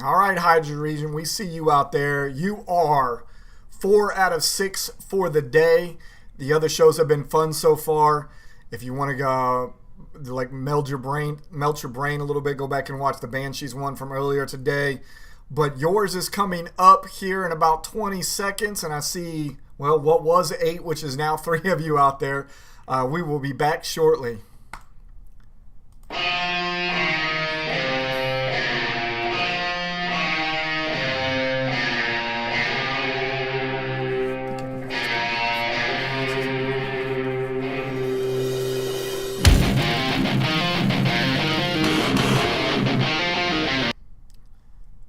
All right, Hydras region, we see you out there. You are 4 out of 6 for the day. The other shows have been fun so far. If you want to go, like melt your brain a little bit, go back and watch the Banshees one from earlier today. But yours is coming up here in about 20 seconds, and I see, well, what was 8, which is now 3 of you out there. We will be back shortly.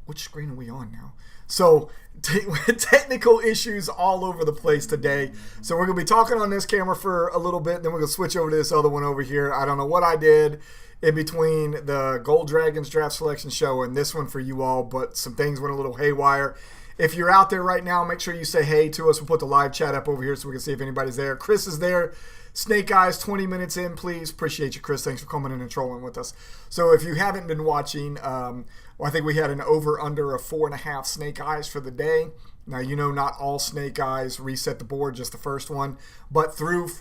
Which screen are we on now? So technical issues all over the place today. So we're going to be talking on this camera for a little bit, then we're going to switch over to this other one over here. I don't know what I did in between the Gold Dragons draft selection show and this one for you all, but some things went a little haywire. If you're out there right now, make sure you say hey to us. We'll put the live chat up over here so we can see if anybody's there. Chris is there. Snake Eyes, 20 minutes in, please. Appreciate you, Chris. Thanks for coming in and trolling with us. So if you haven't been watching, I think we had an over-under of 4.5 Snake Eyes for the day. Now, you know not all Snake Eyes reset the board, just the first one. But through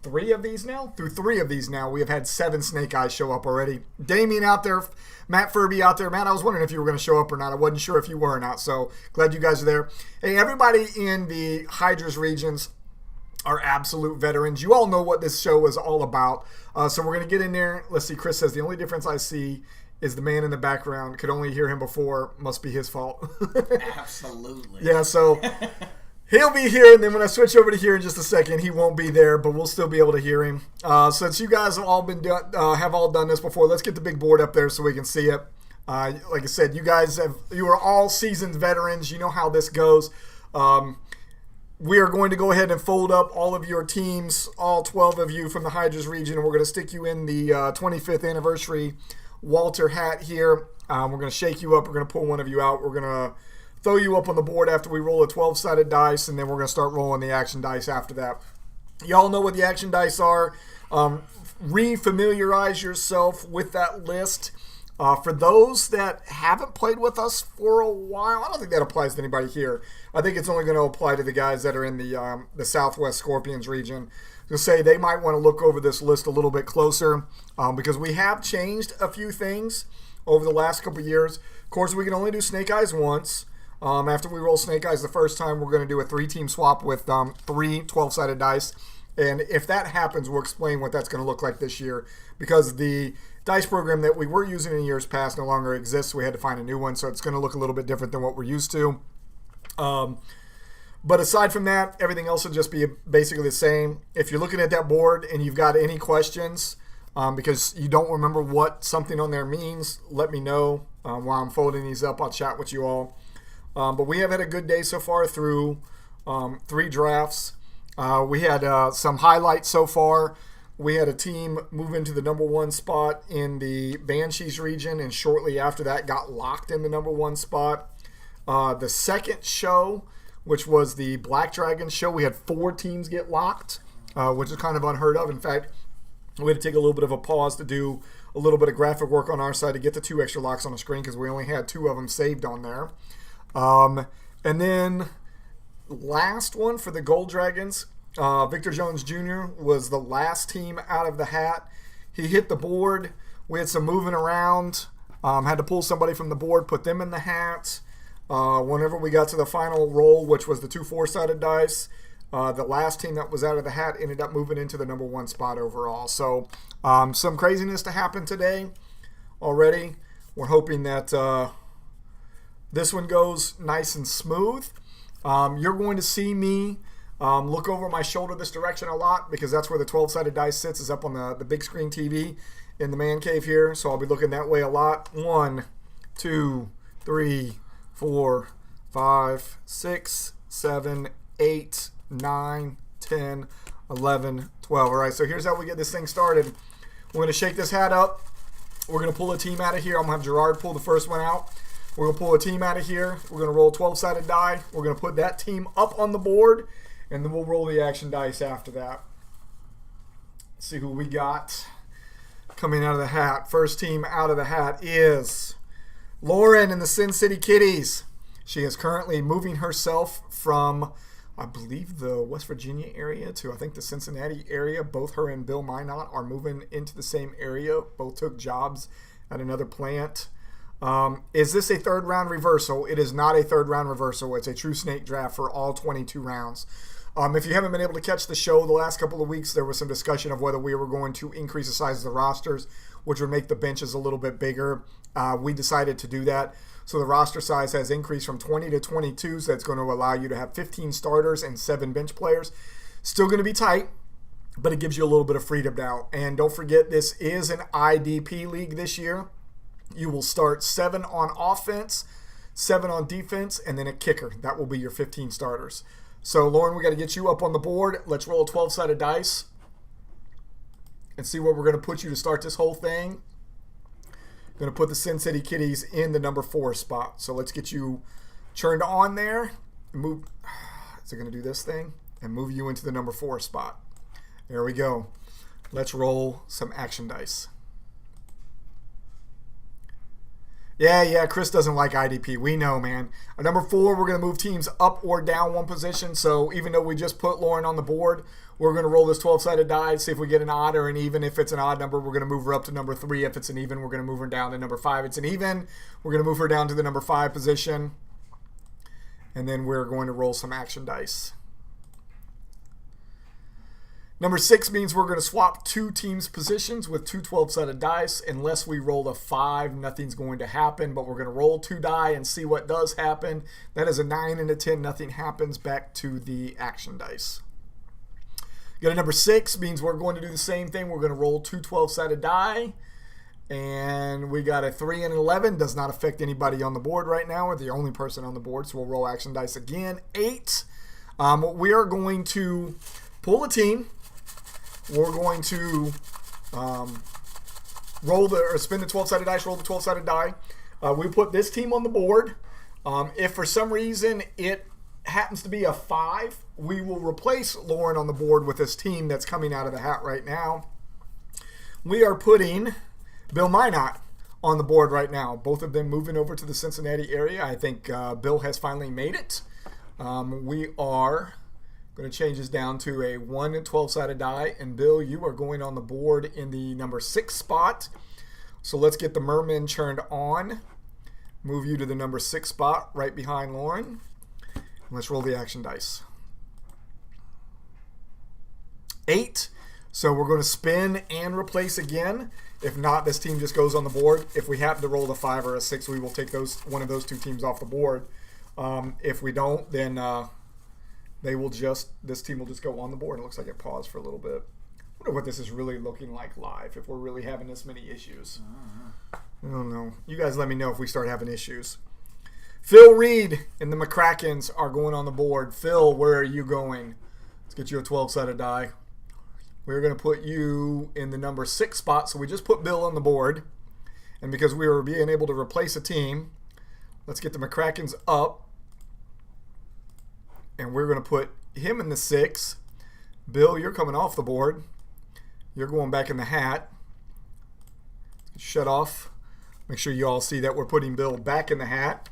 three of these now, we have had 7 Snake Eyes show up already. Damien out there, Matt Furby out there. Matt, I was wondering if you were going to show up or not. I wasn't sure if you were or not, so glad you guys are there. Hey, everybody in the Hydras regions are absolute veterans. You all know what this show is all about. So we're going to get in there. Let's see, Chris says, the only difference I see is the man in the background. Could only hear him before. Must be his fault. Absolutely. Yeah, so he'll be here, and then when I switch over to here in just a second, he won't be there, but we'll still be able to hear him. Since you guys have all have all done this before, let's get the big board up there so we can see it. Like I said, you are all seasoned veterans. You know how this goes. We are going to go ahead and fold up all of your teams, all 12 of you from the Hydras region, and we're going to stick you in the 25th anniversary Walter hat here. We're going to shake you up. We're going to pull one of you out. We're going to throw you up on the board after we roll a 12-sided dice, and then we're going to start rolling the action dice after that. Y'all know what the action dice are. Re-familiarize yourself with that list. For those that haven't played with us for a while, I don't think that applies to anybody here. I think it's only going to apply to the guys that are in the Southwest Scorpions region. To say they might want to look over this list a little bit closer because we have changed a few things over the last couple of years. Of course, we can only do Snake Eyes once. After we roll Snake Eyes the first time, we're going to do a 3-team swap with 3 12-sided dice. And if that happens, we'll explain what that's going to look like this year because the dice program that we were using in years past no longer exists. We had to find a new one, so it's going to look a little bit different than what we're used to. But aside from that, everything else will just be basically the same. If you're looking at that board and you've got any questions because you don't remember what something on there means, let me know while I'm folding these up. I'll chat with you all. But we have had a good day so far through 3 drafts. We had some highlights so far. We had a team move into the number 1 spot in the Banshees region, and shortly after that got locked in the number 1 spot. The second show, which was the Black Dragon show, we had 4 teams get locked, which is kind of unheard of. In fact, we had to take a little bit of a pause to do a little bit of graphic work on our side to get the 2 extra locks on the screen because we only had 2 of them saved on there. And then last one for the Gold Dragons, Victor Jones Jr. was the last team out of the hat. He hit the board. We had some moving around. Had to pull somebody from the board, put them in the hat. Whenever we got to the final roll, which was the 2 4-sided dice, the last team that was out of the hat ended up moving into the number 1 spot overall. So some craziness to happen today already. We're hoping that this one goes nice and smooth. You're going to see me look over my shoulder this direction a lot because that's where the 12-sided dice sits, is up on the big screen TV in the man cave here. So I'll be looking that way a lot. 1, 2, 3, 4, 5, 6, 7, 8, 9, 10, 11, 12. All right, so here's how we get this thing started. We're going to shake this hat up. We're going to pull a team out of here. I'm going to have Gerard pull the first one out. We're going to pull a team out of here. We're going to roll a 12-sided die. We're going to put that team up on the board, and then we'll roll the action dice after that. Let's see who we got coming out of the hat. First team out of the hat is Lauren in the Sin City Kitties. She is currently moving herself from, I believe, the West Virginia area to, I think, the Cincinnati area. Both her and Bill Minot are moving into the same area. Both took jobs at another plant. Is this a third round reversal? It is not a third round reversal. It's a true snake draft for all 22 rounds. If you haven't been able to catch the show the last couple of weeks, there was some discussion of whether we were going to increase the size of the rosters, which would make the benches a little bit bigger. We decided to do that. So the roster size has increased from 20 to 22, so that's going to allow you to have 15 starters and 7 bench players. Still going to be tight, but it gives you a little bit of freedom now. And don't forget, this is an IDP league this year. You will start 7 on offense, 7 on defense, and then a kicker. That will be your 15 starters. So, Lauren, we got to get you up on the board. Let's roll a 12-sided dice and see where we're going to put you to start this whole thing. Going to put the Sin City Kitties in the number 4 spot. So let's get you turned on there. Move. Is it going to do this thing? And move you into the number 4 spot. There we go. Let's roll some action dice. Yeah, Chris doesn't like IDP. We know, man. At number 4, we're going to move teams up or down 1 position. So even though we just put Lauren on the board, we're going to roll this 12-sided die, see if we get an odd or an even. If it's an odd number, we're going to move her up to number 3. If it's an even, we're going to move her down to number 5. It's an even, we're going to move her down to the number 5 position. And then we're going to roll some action dice. Number 6 means we're going to swap 2 teams' positions with 2 12-sided dice. Unless we roll a 5, nothing's going to happen, but we're going to roll 2 die and see what does happen. That is a 9 and a 10. Nothing happens. Back to the action dice. Got a number 6 means we're going to do the same thing. We're going to roll 2 12-sided die. And we got a 3 and an 11. Does not affect anybody on the board right now. We're the only person on the board, so we'll roll action dice again. 8. We are going to pull a team. We're going to spin the 12-sided dice, roll the 12-sided die. We put this team on the board. If for some reason it happens to be a 5, we will replace Lauren on the board with this team that's coming out of the hat right now. We are putting Bill Minot on the board right now. Both of them moving over to the Cincinnati area. I think Bill has finally made it. We are going to change this down to a 1 and 12-sided die. And Bill, you are going on the board in the number 6 spot. So let's get the Merman turned on. Move you to the number 6 spot right behind Lauren. Let's roll the action dice. 8. So we're going to spin and replace again. If not, this team just goes on the board. If we happen to roll a 5 or a 6, we will take one of those 2 teams off the board. If we don't, then this team will just go on the board. It looks like it paused for a little bit. I wonder what this is really looking like live, if we're really having this many issues. I don't know. You guys let me know if we start having issues. Phil Reed and the McCrackens are going on the board. Phil, where are you going? Let's get you a 12-sided die. We're going to put you in the number 6 spot. So we just put Bill on the board. And because we were being able to replace a team, let's get the McCrackens up. And we're going to put him in the 6. Bill, you're coming off the board. You're going back in the hat. Shut off. Make sure you all see that we're putting Bill back in the hat.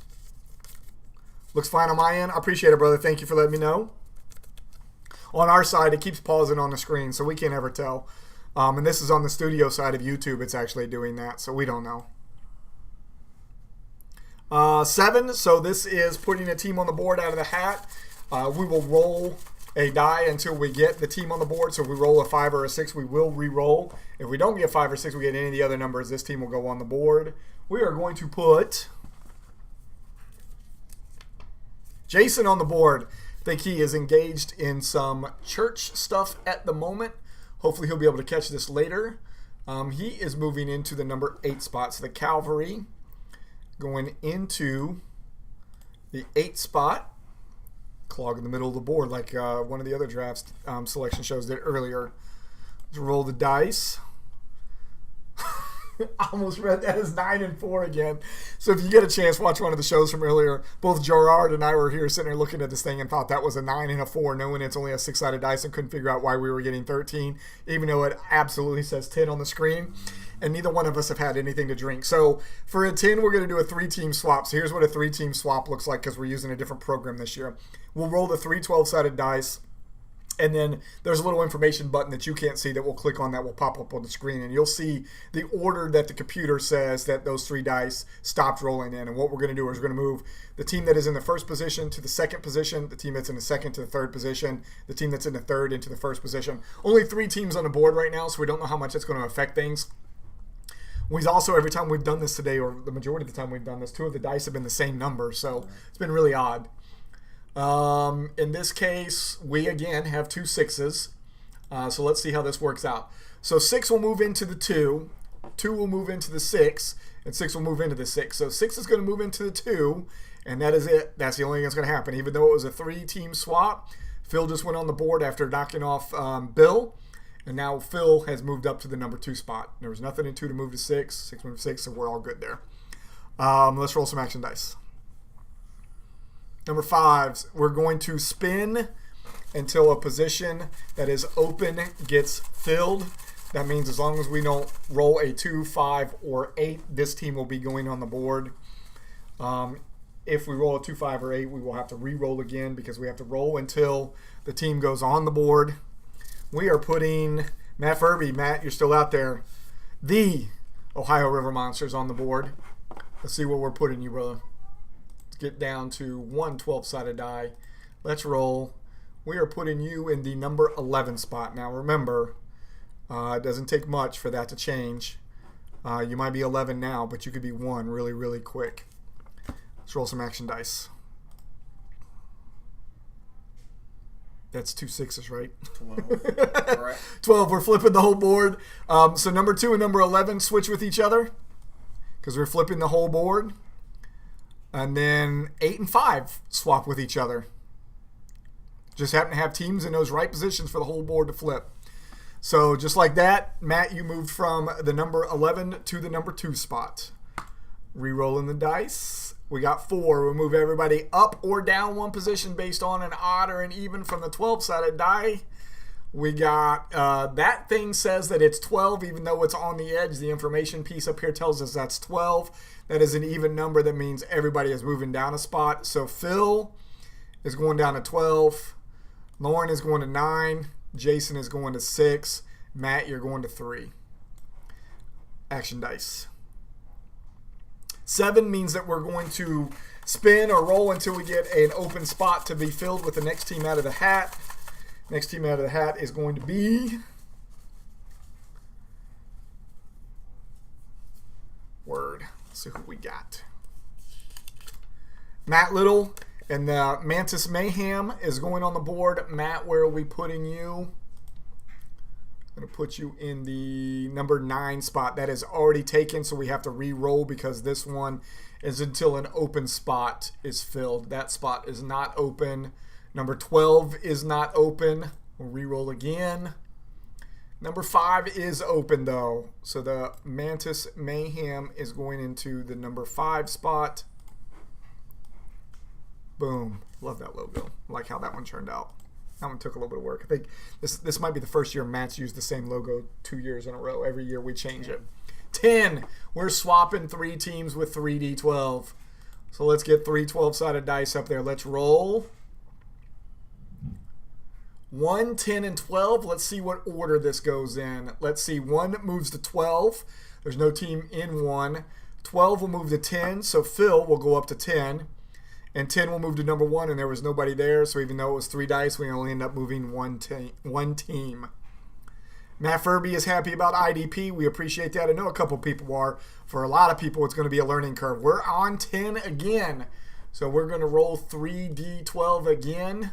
Looks fine on my end. I appreciate it, brother. Thank you for letting me know. On our side, it keeps pausing on the screen, so we can't ever tell. And this is on the studio side of YouTube. It's actually doing that, so we don't know. 7, so this is putting a team on the board out of the hat. We will roll a die until we get the team on the board. So if we roll a 5 or a 6, we will re-roll. If we don't get 5 or 6, we get any of the other numbers, this team will go on the board. We are going to put Jason on the board. I think he is engaged in some church stuff at the moment. Hopefully he'll be able to catch this later. He is moving into the number 8 spot. So the Calvary going into the 8 spot. Clog in the middle of the board like one of the other drafts selection shows did earlier. Let's roll the dice. I almost read that as 9 and 4 again. So if you get a chance, watch one of the shows from earlier. Both Gerard and I were here sitting there looking at this thing and thought that was a 9 and a 4, knowing it's only a 6-sided dice, and couldn't figure out why we were getting 13, even though it absolutely says 10 on the screen. and neither one of us have had anything to drink. So for a 10, we're going to do a 3-team swap. So here's what a 3-team swap looks like because we're using a different program this year. We'll roll the 3 12-sided dice. And then there's a little information button that you can't see that we'll click on that will pop up on the screen. And you'll see the order that the computer says that those 3 dice stopped rolling in. And what we're going to do is we're going to move the team that is in the first position to the second position, the team that's in the second to the third position, the team that's in the third into the first position. Only 3 teams on the board right now, so we don't know how much it's going to affect things. We've also, every time we've done this today, or the majority of the time we've done this, 2 of the dice have been the same number. So it's been really odd. In this case, we again have 2 6s. So let's see how this works out. So 6 will move into the 2, 2 will move into the 6, and 6 will move into the 6. So 6 is going to move into the 2, and that is it. That's the only thing that's going to happen. Even though it was a 3-team swap, Phil just went on the board after knocking off Bill, and now Phil has moved up to the number 2 spot. There was nothing in 2 to move to 6, 6 moved to 6, so we're all good there. Let's roll some action dice. Number 5, we're going to spin until a position that is open gets filled. That means as long as we don't roll a 2, 5, or 8, this team will be going on the board. If we roll a 2, 5, or 8, we will have to re-roll again because we have to roll until the team goes on the board. We are putting Matt Furby. Matt, you're still out there. The Ohio River Monsters on the board. Let's see what we're putting you, brother. Get down to 1 12-sided die. Let's roll. We are putting you in the number 11 spot. Now remember, it doesn't take much for that to change. You might be 11 now, but you could be 1 really, really quick. Let's roll some action dice. That's 2 6s, right? 12. Right. 12. We're flipping the whole board. So number 2 and number 11 switch with each other because we're flipping the whole board. And then 8 and 5 swap with each other. Just happen to have teams in those right positions for the whole board to flip. So just like that, Matt, you moved from the number 11 to the number 2 spot. Re-rolling the dice. We got 4. We'll move everybody up or down 1 position based on an odd or an even from the 12-sided die. We got, that thing says that it's 12 even though it's on the edge. The information piece up here tells us that's 12. That is an even number. That means everybody is moving down a spot. So Phil is going down to 12. Lauren is going to 9. Jason is going to 6. Matt, you're going to 3. Action dice. 7 means that we're going to spin or roll until we get an open spot to be filled with the next team out of the hat. Next team out of the hat is going to be Word. Let's see who we got. Matt Little and the Mantis Mayhem is going on the board. Matt, where are we putting you? I'm going to put you in the number 9 spot. That is already taken, so we have to re-roll because this one is until an open spot is filled. That spot is not open. Number 12 is not open. We'll re-roll again. Number 5 is open, though. So the Mantis Mayhem is going into the number 5 spot. Boom. Love that logo. I like how that one turned out. That one took a little bit of work. I think this might be the first year Matt's used the same logo 2 years in a row. Every year we change it. 10. We're swapping 3 teams with 3D12. So let's get 3 12-sided dice up there. Let's roll. 1, 10, and 12. Let's see what order this goes in. Let's see. 1 moves to 12. There's no team in 1. 12 will move to 10, so Phil will go up to 10. And 10 will move to number 1, and there was nobody there. So even though it was 3 dice, we only end up moving one team. Matt Furby is happy about IDP. We appreciate that. I know a couple people are. For a lot of people, it's going to be a learning curve. We're on 10 again. So we're going to roll 3D12 again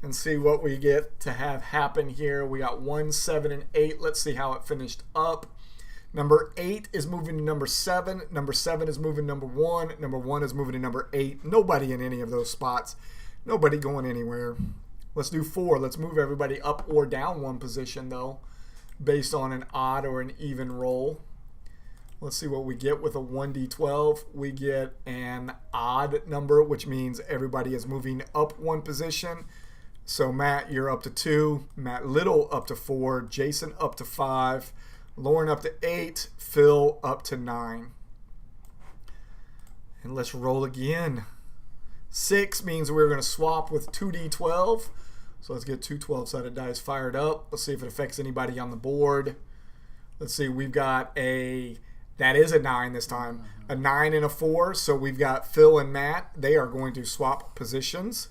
and see what we get to have happen here. We got 1, 7, and 8. Let's see how it finished up. Number 8 is moving to number 7. Number 7 is moving to number 1. Number 1 is moving to number 8. Nobody in any of those spots. Nobody going anywhere. Let's do 4. Let's move everybody up or down 1 position, though, based on an odd or an even roll. Let's see what we get with a 1d12. We get an odd number, which means everybody is moving up 1 position. So Matt, you're up to 2. Matt Little up to 4. Jason up to 5. Lauren up to 8. Phil up to 9. And let's roll again. 6 means we're going to swap with 2d12. So let's get 2 12-sided dice fired up. Let's see if it affects anybody on the board. Let's see, we've got that is a 9 this time. A 9 and a 4. So we've got Phil and Matt. They are going to swap positions.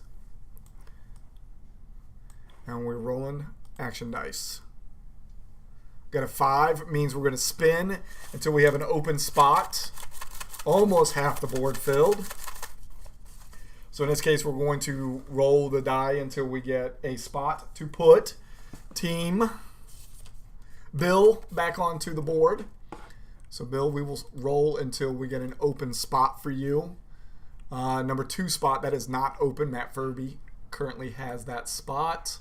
And we're rolling action dice. Got a 5. Means we're going to spin until we have an open spot. Almost half the board filled. So in this case, we're going to roll the die until we get a spot to put Team Bill back onto the board. So Bill, we will roll until we get an open spot for you. Number 2 spot, that is not open. Matt Furby currently has that spot.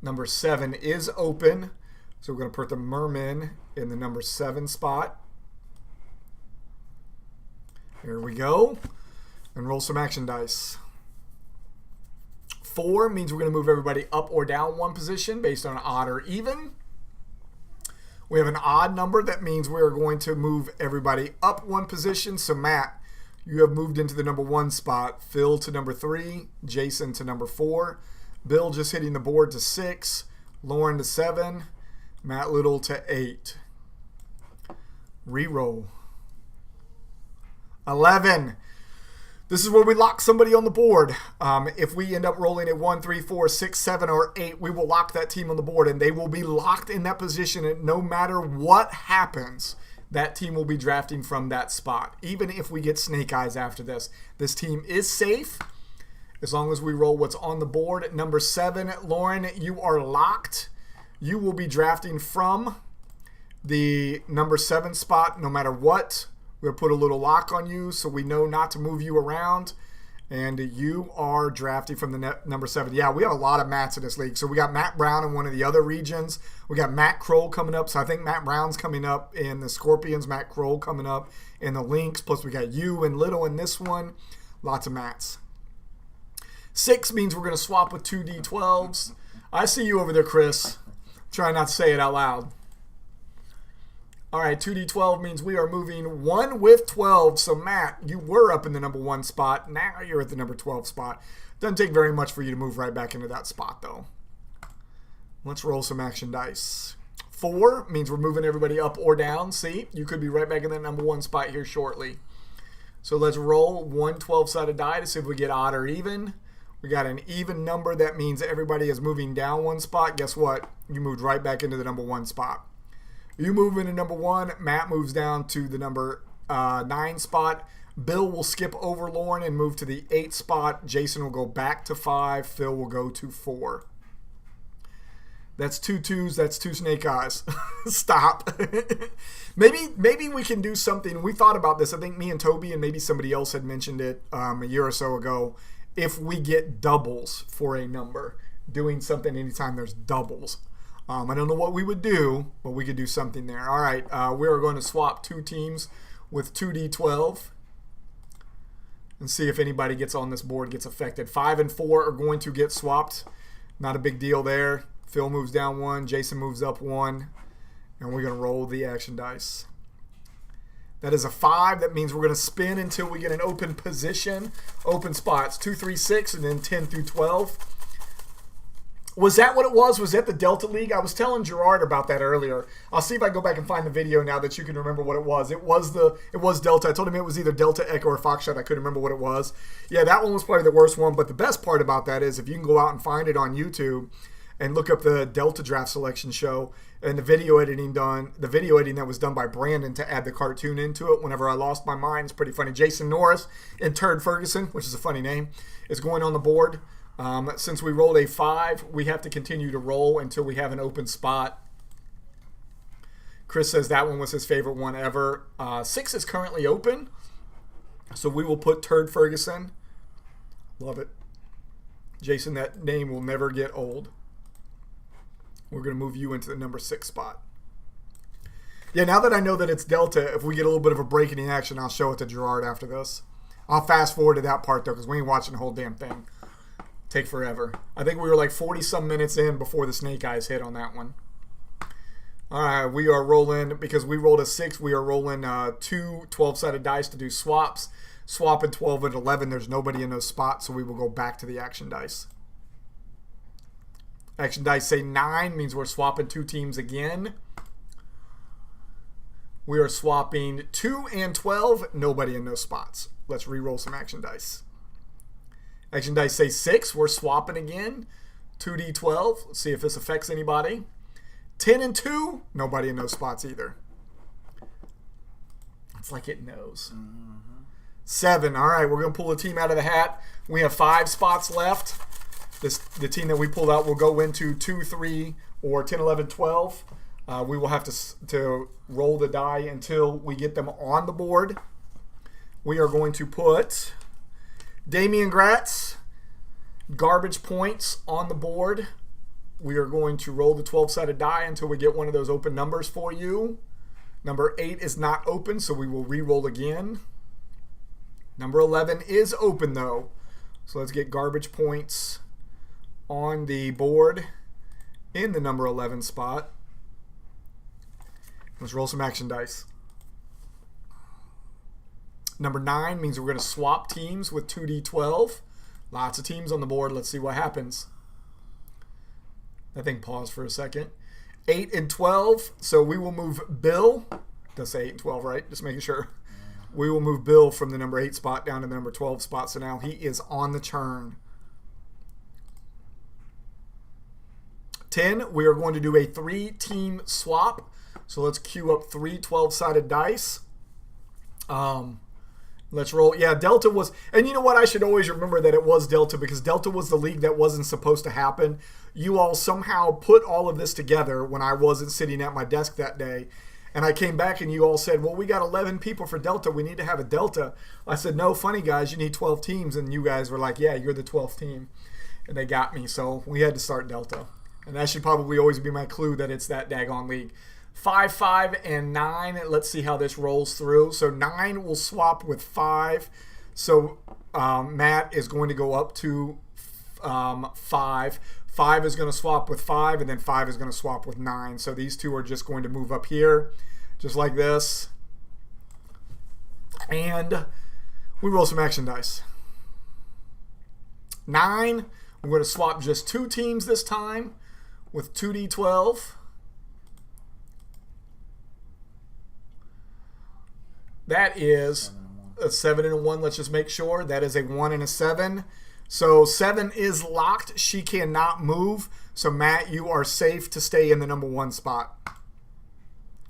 Number 7 is open. So we're going to put the Merman in the number 7 spot. Here we go. And roll some action dice. 4 means we're going to move everybody up or down 1 position based on odd or even. We have an odd number. That means we're going to move everybody up 1 position. So Matt, you have moved into the number 1 spot. Phil to number 3. Jason to number 4. Bill just hitting the board to 6. Lauren to 7. Matt Little to 8. Reroll. 11. This is where we lock somebody on the board. If we end up rolling a 1, 3, 4, 6, 7, or 8, we will lock that team on the board, and they will be locked in that position. And no matter what happens, that team will be drafting from that spot. Even if we get snake eyes after this team is safe as long as we roll what's on the board. At number 7, Lauren, you are locked. You will be drafting from the number 7 spot no matter what. We'll put a little lock on you so we know not to move you around. And you are drafting from the number 7. Yeah, we have a lot of Matts in this league. So we got Matt Brown in one of the other regions. We got Matt Kroll coming up. So I think Matt Brown's coming up in the Scorpions. Matt Kroll coming up in the Lynx. Plus we got you and Little in this one. Lots of Matts. 6 means we're going to swap with 2 D12s. I see you over there, Chris. Try not to say it out loud. All right, 2d12 means we are moving 1 with 12. So, Matt, you were up in the number 1 spot. Now you're at the number 12 spot. Doesn't take very much for you to move right back into that spot, though. Let's roll some action dice. 4 means we're moving everybody up or down. See, you could be right back in that number 1 spot here shortly. So let's roll 1 12-sided die to see if we get odd or even. We got an even number. That means everybody is moving down 1 spot. Guess what? You moved right back into the number 1 spot. You move into number 1. Matt moves down to the number 9 spot. Bill will skip over Lauren and move to the 8 spot. Jason will go back to 5. Phil will go to 4. That's 2 2s. That's 2 snake eyes. Stop. Maybe we can do something. We thought about this. I think me and Toby and maybe somebody else had mentioned it a year or so ago. If we get doubles for a number, doing something anytime there's doubles. I don't know what we would do, but we could do something there. All right, we are going to swap 2 teams with 2d12 and see if anybody gets on this board gets affected. 5 and 4 are going to get swapped. Not a big deal there. Phil moves down 1. Jason moves up 1. And we're going to roll the action dice. That is a 5. That means we're going to spin until we get an open position. Open spots, 2, 3, 6, and then 10 through 12. Was that what it was? Was that the Delta League? I was telling Gerard about that earlier. I'll see if I can go back and find the video now that you can remember what it was. It was Delta. I told him it was either Delta, Echo, or Foxtrot. I couldn't remember what it was. Yeah, that one was probably the worst one. But the best part about that is if you can go out and find it on YouTube and look up the Delta Draft Selection Show and the video editing that was done by Brandon to add the cartoon into it. Whenever I lost my mind, it's pretty funny. Jason Norris and Turd Ferguson, which is a funny name, is going on the board. Since we rolled a 5, we have to continue to roll until we have an open spot. Chris says that one was his favorite one ever. 6 is currently open, so we will put Turd Ferguson. Love it. Jason, that name will never get old. We're going to move you into the number 6 spot. Yeah, now that I know that it's Delta, if we get a little bit of a break in the action, I'll show it to Gerard after this. I'll fast forward to that part, though, because we ain't watching the whole damn thing. Take forever. I think we were like 40-some minutes in before the snake eyes hit on that one. All right, we are rolling, because we rolled a 6, we are rolling two 12-sided dice to do swaps. Swapping 12 and 11, there's nobody in those spots, so we will go back to the action dice. Action dice say 9, means we're swapping 2 teams again. We are swapping 2 and 12, nobody in those spots. Let's re-roll some action dice. Action dice say 6, we're swapping again. 2d12, let's see if this affects anybody. 10 and 2, nobody in those spots either. It's like it knows. 7, all right, we're going to pull a team out of the hat. We have 5 spots left. The team that we pulled out will go into 2, 3, or 10, 11, 12. We will have to roll the die until we get them on the board. We are going to put Damian Gratz, garbage points on the board. We are going to roll the 12-sided die until we get one of those open numbers for you. Number 8 is not open, so we will re-roll again. Number 11 is open, though. So let's get garbage points on the board in the number 11 spot. Let's roll some action dice. Number 9 means we're going to swap teams with 2d12. Lots of teams on the board. Let's see what happens. I think pause for a second. 8 and 12. So we will move Bill. Does say 8 and 12, right? Just making sure. We will move Bill from the number 8 spot down to the number 12 spot. So now he is on the turn. 10, we are going to do a 3-team swap. So let's queue up 3 12-sided dice. Let's roll. Yeah, Delta was, and you know what? I should always remember that it was Delta, because Delta was the league that wasn't supposed to happen. You all somehow put all of this together when I wasn't sitting at my desk that day. And I came back and you all said, well, we got 11 people for Delta. We need to have a Delta. I said, no, funny guys, you need 12 teams. And you guys were like, yeah, you're the 12th team. And they got me. So we had to start Delta. And that should probably always be my clue that it's that daggone league. 5, 5, and 9. Let's see how this rolls through. So 9 will swap with 5. So Matt is going to go up to 5. 5 is going to swap with 5, and then 5 is going to swap with 9. So these two are just going to move up here, just like this. And we roll some action dice. 9, we're going to swap just 2 teams this time with 2d12. That is a 7 and a 1. Let's just make sure. That is a 1 and a 7. So 7 is locked. She cannot move. So Matt, you are safe to stay in the number 1 spot.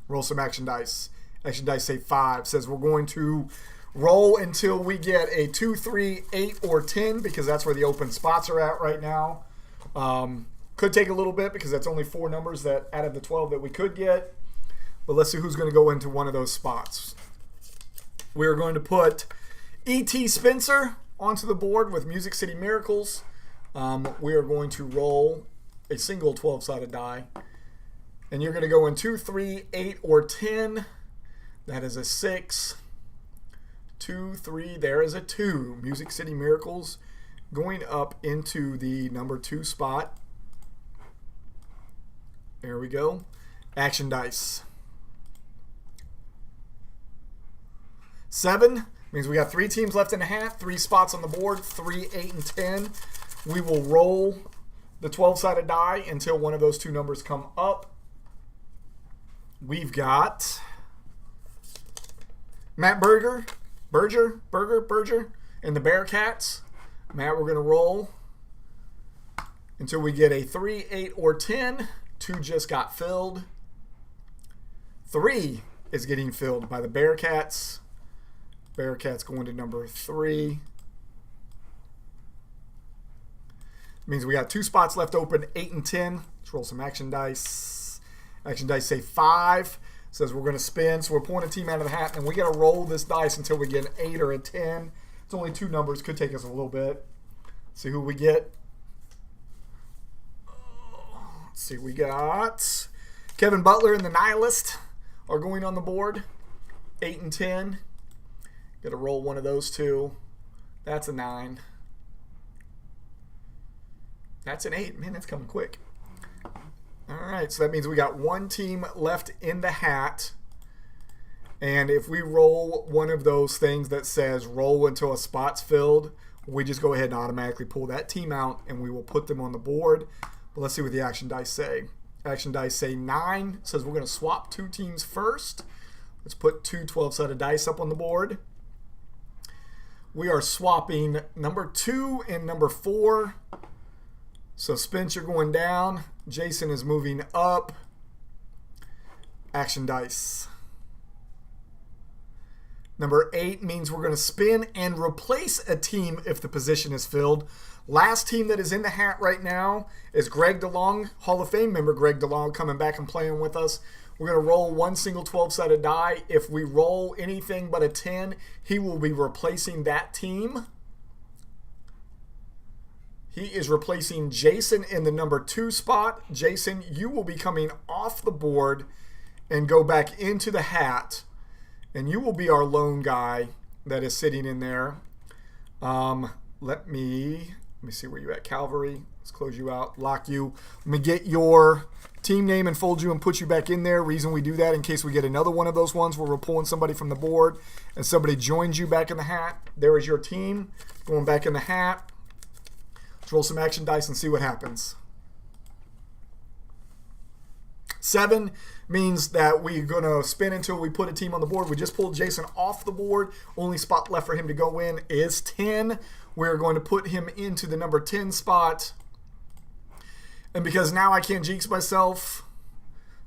Roll some action dice. Action dice say 5. Says we're going to roll until we get a 2, 3, 8, or 10, because that's where the open spots are at right now. Could take a little bit because that's only 4 numbers that out of the 12 that we could get. But let's see who's going to go into one of those spots. We're going to put E.T. Spencer onto the board with Music City Miracles. We are going to roll a single 12-sided die. And you're going to go in 2, 3, 8, or 10. That is a 6. 2, 3, there is a 2. Music City Miracles going up into the number 2 spot. There we go. Action dice. 7 means we got 3 teams left in the hat, 3 spots on the board, 3, 8, and 10. We will roll the 12-sided die until one of those 2 numbers come up. We've got Matt Berger, and the Bearcats. Matt, we're going to roll until we get a 3, 8, or 10. 2 just got filled. 3 is getting filled by the Bearcats. Bearcats going to number 3. Means we got 2 spots left open, 8 and 10. Let's roll some action dice. Action dice say 5. Says we're going to spin, so we're pulling a team out of the hat, and we got to roll this dice until we get an 8 or a 10. It's only 2 numbers. Could take us a little bit. See who we get. Let's see, we got Kevin Butler and the Nihilist are going on the board. 8 and 10. Got to roll one of those 2. That's a 9. That's an 8. Man, that's coming quick. All right, so that means we got one team left in the hat. And if we roll one of those things that says roll until a spot's filled, we just go ahead and automatically pull that team out and we will put them on the board. But let's see what the action dice say. Action dice say 9. It says we're going to swap 2 teams first. Let's put 2 12-sided dice up on the board. We are swapping number 2 and number 4. So Spence, you're going down. Jason is moving up. Action dice. Number 8 means we're going to spin and replace a team if the position is filled. Last team that is in the hat right now is Greg DeLong, Hall of Fame member Greg DeLong, coming back and playing with us. We're going to roll one single 12-sided die. If we roll anything but a 10, he will be replacing that team. He is replacing Jason in the number 2 spot. Jason, you will be coming off the board and go back into the hat. And you will be our lone guy that is sitting in there. Let me see where you're at, Calvary. Let's close you out, lock you. Let me get your team name and fold you and put you back in there. Reason we do that, in case we get another one of those ones where we're pulling somebody from the board and somebody joins you back in the hat. There is your team going back in the hat. Let's roll some action dice and see what happens. 7 means that we're going to spin until we put a team on the board. We just pulled Jason off the board. Only spot left for him to go in is 10. We're going to put him into the number 10 spot. And because now I can't jinx myself,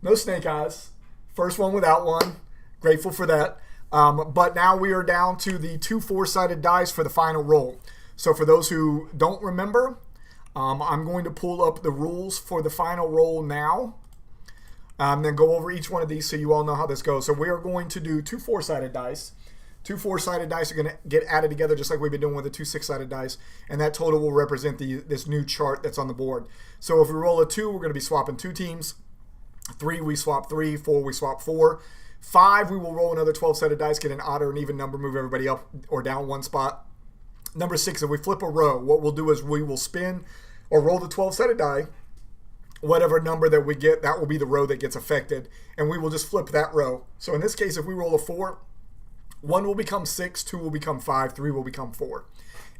no snake eyes. First one without one. Grateful for that. But now we are down to the 2 4-sided dice for the final roll. So for those who don't remember, I'm going to pull up the rules for the final roll now. Then go over each one of these so you all know how this goes. So we are going to do 2 4-sided dice. 2 4-sided dice are going to get added together just like we've been doing with the 2 6-sided dice. And that total will represent this new chart that's on the board. So if we roll a 2, we're going to be swapping 2 teams. 3, we swap 3. 4, we swap 4. 5, we will roll another 12-sided dice, get an odd or an even number, move everybody up or down 1 spot. Number 6, if we flip a row, what we'll do is we will spin or roll the 12-sided die. Whatever number that we get, that will be the row that gets affected. And we will just flip that row. So in this case, if we roll a 4, 1 will become 6, 2 will become 5, 3 will become 4.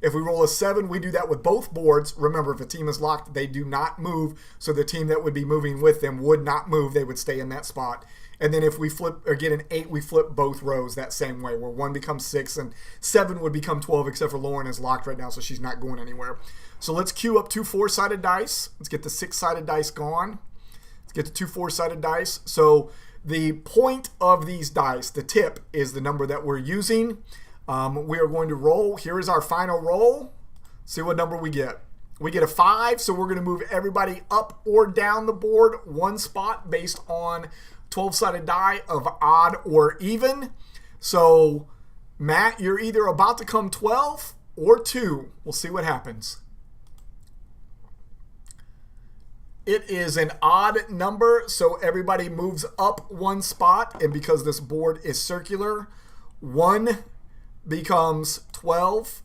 If we roll a 7, we do that with both boards. Remember, if a team is locked, they do not move. So the team that would be moving with them would not move. They would stay in that spot. And then if we flip or get an 8, we flip both rows that same way, where 1 becomes 6 and 7 would become 12, except for Lauren is locked right now, so she's not going anywhere. So let's queue up 2 4-sided dice. Let's get the 6-sided dice gone. Let's get the 2 4-sided dice. So the point of these dice, the tip, is the number that we're using. We are going to roll. Here is our final roll. See what number we get. We get a 5, so we're going to move everybody up or down the board 1 spot based on 12-sided die of odd or even. So, Matt, you're either about to come 12 or 2. We'll see what happens. It is an odd number, so everybody moves up 1 spot. And because this board is circular, 1 becomes 12,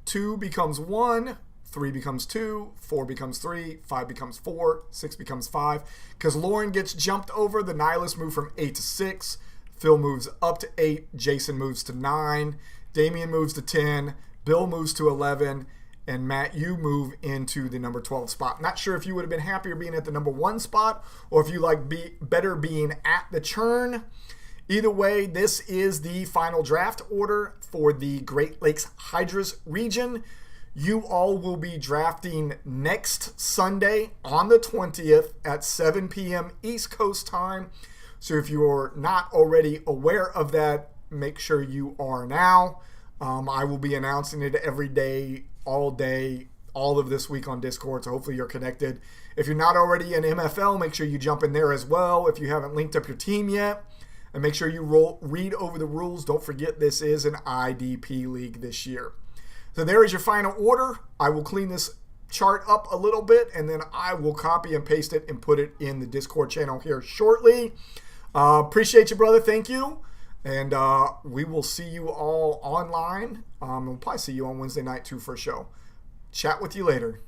2 becomes 1, 3 becomes 2, 4 becomes 3, 5 becomes 4, 6 becomes 5. Because Lauren gets jumped over, the nihilists move from 8 to 6. Phil moves up to 8. Jason moves to 9. Damian moves to 10. Bill moves to 11. And Matt, you move into the number 12 spot. Not sure if you would have been happier being at the number 1 spot or if you like better being at the churn. Either way, this is the final draft order for the Great Lakes Hydras region. You all will be drafting next Sunday on the 20th at 7 p.m. East Coast time. So if you're not already aware of that, make sure you are now. I will be announcing it every day, all day, all of this week on Discord, so hopefully you're connected. If you're not already in MFL, make sure you jump in there as well if you haven't linked up your team yet. And make sure you read over the rules. Don't forget this is an IDP league this year. So there is your final order. I will clean this chart up a little bit, and then I will copy and paste it and put it in the Discord channel here shortly. Appreciate you, brother. Thank you. And we will see you all online. We'll probably see you on Wednesday night, too, for a show. Chat with you later.